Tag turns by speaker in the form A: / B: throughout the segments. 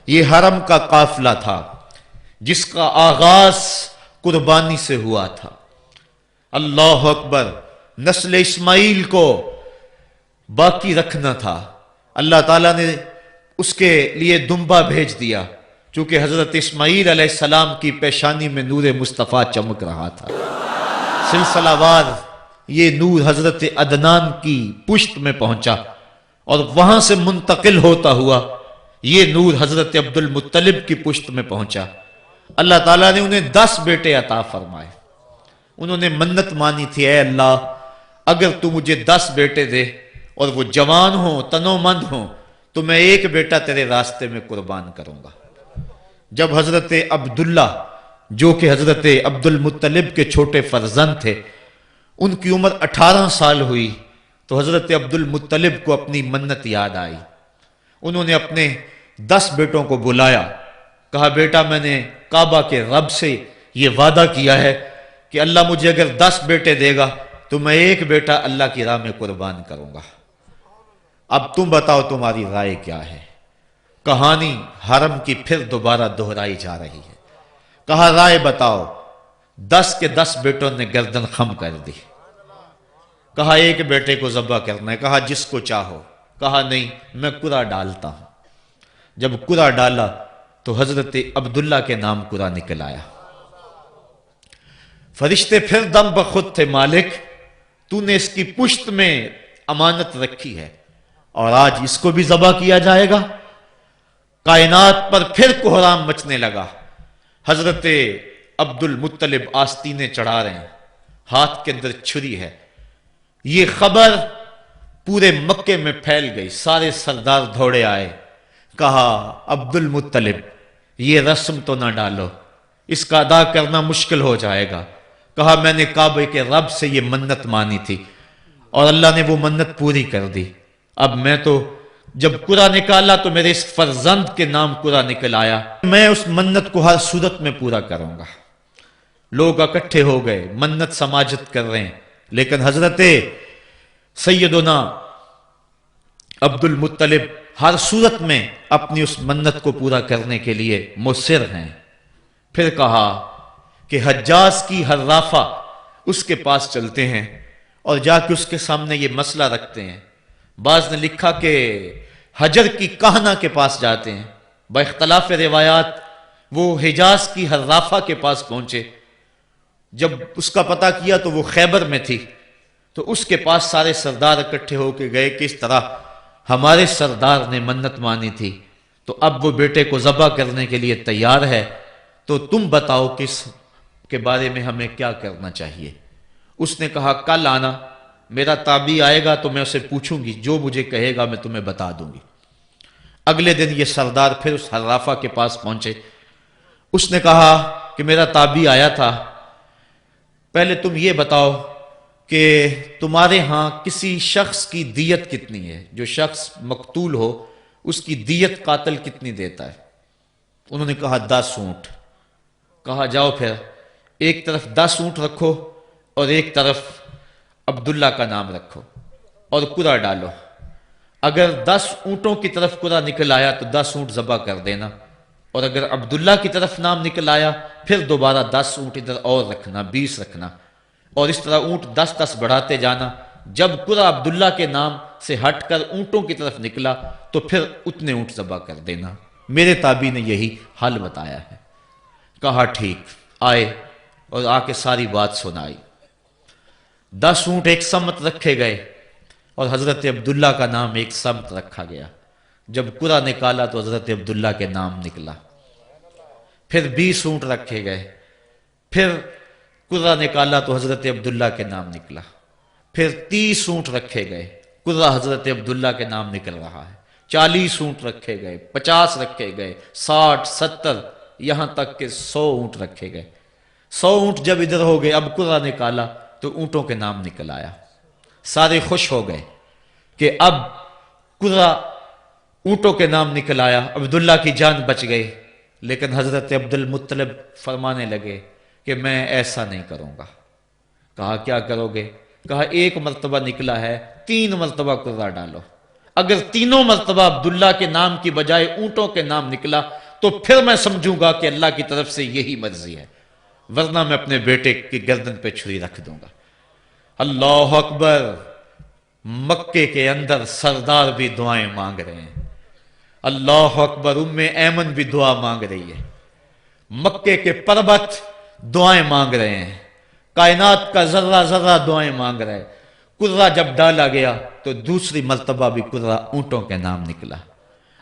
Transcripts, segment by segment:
A: یہ حرم کا قافلہ تھا جس کا آغاز قربانی سے ہوا تھا۔ اللہ اکبر، نسل اسماعیل کو باقی رکھنا تھا۔ اللہ تعالیٰ نے اس کے لیے دمبا بھیج دیا، چونکہ حضرت اسماعیل علیہ السلام کی پیشانی میں نور مصطفیٰ چمک رہا تھا۔ سلسلہ وار یہ نور حضرت عدنان کی پشت میں پہنچا اور وہاں سے منتقل ہوتا ہوا یہ نور حضرت عبد المطلب کی پشت میں پہنچا۔ اللہ تعالیٰ نے انہیں 10 بیٹے عطا فرمائے۔ انہوں نے منت مانی تھی، اے اللہ اگر تو مجھے 10 بیٹے دے اور وہ جوان ہوں، تنو مند ہوں، تو میں ایک بیٹا تیرے راستے میں قربان کروں گا۔ جب حضرت عبداللہ جو کہ حضرت عبد المطلب کے چھوٹے فرزند تھے، ان کی عمر 18 سال ہوئی تو حضرت عبد المطلب کو اپنی منت یاد آئی۔ انہوں نے اپنے 10 بیٹوں کو بلایا، کہا بیٹا میں نے کعبہ کے رب سے یہ وعدہ کیا ہے کہ اللہ مجھے اگر 10 بیٹے دے گا تو میں ایک بیٹا اللہ کی راہ میں قربان کروں گا۔ اب تم بتاؤ تمہاری رائے کیا ہے؟ کہانی حرم کی پھر دوبارہ دہرائی جا رہی ہے۔ کہا رائے بتاؤ۔ 10 کے 10 بیٹوں نے گردن خم کر دی۔ کہا ایک بیٹے کو ذبح کرنا ہے۔ کہا جس کو چاہو۔ کہا نہیں، میں قرعہ ڈالتا ہوں۔ جب قرعہ ڈالا تو حضرت عبداللہ کے نام قرعہ نکل آیا۔ فرشتے پھر دم بخود تھے، مالک تو نے اس کی پشت میں امانت رکھی ہے اور آج اس کو بھی ذبح کیا جائے گا۔ کائنات پر پھر کوہرام مچنے لگا۔ حضرت عبد المطلب آستینے چڑھا رہے ہیں، ہاتھ کے اندر چھری ہے۔ یہ خبر پورے مکے میں پھیل گئی، سارے سردار دوڑے آئے۔ کہا عبد المطلب یہ رسم تو نہ ڈالو، اس کا ادا کرنا مشکل ہو جائے گا۔ کہا میں نے کعبے کے رب سے یہ منت مانی تھی اور اللہ نے وہ منت پوری کر دی۔ اب میں تو جب قرعہ نکالا تو میرے اس فرزند کے نام قرعہ نکل آیا، میں اس منت کو ہر صورت میں پورا کروں گا۔ لوگ اکٹھے ہو گئے، منت سماجت کر رہے ہیں، لیکن حضرت سیدنا عبد المطلب ہر صورت میں اپنی اس منت کو پورا کرنے کے لیے مصر ہیں۔ پھر کہا کہ حجاز کی حرافہ اس کے پاس چلتے ہیں اور جا کے اس کے سامنے یہ مسئلہ رکھتے ہیں۔ بعض نے لکھا کہ حجر کی کہنا کے پاس جاتے ہیں۔ با اختلاف روایات وہ حجاز کی حرافہ کے پاس پہنچے۔ جب اس کا پتہ کیا تو وہ خیبر میں تھی، تو اس کے پاس سارے سردار اکٹھے ہو کے گئے کہ اس طرح ہمارے سردار نے منت مانی تھی تو اب وہ بیٹے کو ذبح کرنے کے لیے تیار ہے، تو تم بتاؤ کہ اس کے بارے میں ہمیں کیا کرنا چاہیے۔ اس نے کہا کل آنا، میرا تابعی آئے گا تو میں اسے پوچھوں گی، جو مجھے کہے گا میں تمہیں بتا دوں گی۔ اگلے دن یہ سردار پھر اس حرافہ کے پاس پہنچے۔ اس نے کہا کہ میرا تابعی آیا تھا، پہلے تم یہ بتاؤ کہ تمہارے ہاں کسی شخص کی دیت کتنی ہے؟ جو شخص مقتول ہو اس کی دیت قاتل کتنی دیتا ہے؟ انہوں نے کہا 10 اونٹ۔ کہا جاؤ پھر ایک طرف 10 اونٹ رکھو اور ایک طرف عبداللہ کا نام رکھو اور قرعہ ڈالو۔ اگر 10 اونٹوں کی طرف قرعہ نکل آیا تو 10 اونٹ ذبح کر دینا، اور اگر عبداللہ کی طرف نام نکل آیا پھر دوبارہ 10 اونٹ ادھر اور رکھنا، 20 رکھنا، اور اس طرح اونٹ 10 بڑھاتے جانا۔ جب قرعہ عبداللہ کے نام سے ہٹ کر اونٹوں کی طرف نکلا تو پھر اتنے اونٹ ذبح کر دینا۔ میرے تابعی نے یہی حل بتایا ہے۔ کہا ٹھیک۔ آئے اور آ کے ساری بات سنائی۔ 10 اونٹ ایک سمت رکھے گئے اور حضرت عبداللہ کا نام ایک سمت رکھا گیا۔ جب قرعہ نکالا تو حضرت عبداللہ کے نام نکلا۔ پھر 20 اونٹ رکھے گئے، پھر قرعہ نکالا تو حضرت عبداللہ کے نام نکلا۔ پھر 30 اونٹ رکھے گئے، قرعہ حضرت عبداللہ کے نام نکل رہا ہے۔ 40 اونٹ رکھے گئے، 50 رکھے گئے، 60، 70، یہاں تک کہ 100 اونٹ رکھے گئے۔ 100 اونٹ جب ادھر ہو گئے، اب قرعہ نکالا تو اونٹوں کے نام نکل آیا۔ سارے خوش ہو گئے کہ اب قرعہ اونٹوں کے نام نکل آیا، عبداللہ کی جان بچ گئی۔ لیکن حضرت عبد المطلب فرمانے لگے کہ میں ایسا نہیں کروں گا۔ کہا کیا کرو گے؟ کہا ایک مرتبہ نکلا ہے، 3 مرتبہ قرعہ ڈالو۔ اگر تینوں مرتبہ عبداللہ کے نام کی بجائے اونٹوں کے نام نکلا تو پھر میں سمجھوں گا کہ اللہ کی طرف سے یہی مرضی ہے، ورنہ میں اپنے بیٹے کی گردن پہ چھری رکھ دوں گا۔ اللہ اکبر! مکے کے اندر سردار بھی دعائیں مانگ رہے ہیں۔ اللہ اکبر! ام ایمن بھی دعا مانگ رہی ہے، مکے کے پربت دعائیں مانگ رہے ہیں، کائنات کا ذرہ ذرہ دعائیں مانگ رہے ہیں۔ قرہ جب ڈالا گیا تو دوسری مرتبہ بھی قرہ اونٹوں کے نام نکلا۔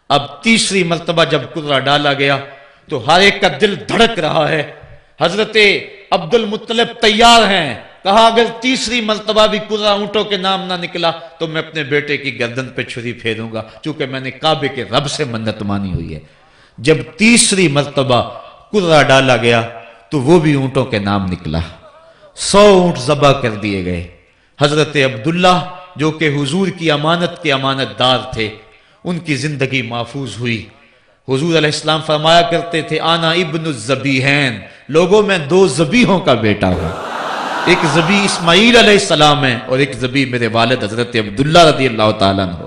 A: اب تیسری مرتبہ جب قرہ ڈالا گیا تو ہر ایک کا دل دھڑک رہا ہے۔ حضرت عبد المطلب تیار ہیں، کہا اگر تیسری مرتبہ بھی قرہ اونٹوں کے نام نہ نکلا تو میں اپنے بیٹے کی گردن پہ چھری پھیروں گا، چونکہ میں نے کعبے کے رب سے منت مانی ہوئی ہے۔ جب تیسری مرتبہ قرہ ڈالا گیا تو وہ بھی اونٹوں کے نام نکلا، 100 اونٹ ذبح کر دیے گئے۔ حضرت عبداللہ جو کہ حضور کی امانت کے امانت دار تھے، ان کی زندگی محفوظ ہوئی۔ حضور علیہ السلام فرمایا کرتے تھے آنا ابن الذبیحین، لوگوں میں 2 ذبیحوں کا بیٹا ہوں، ایک ذبیح اسماعیل علیہ السلام ہے اور ایک ذبیح میرے والد حضرت عبداللہ رضی اللہ تعالیٰ عنہ۔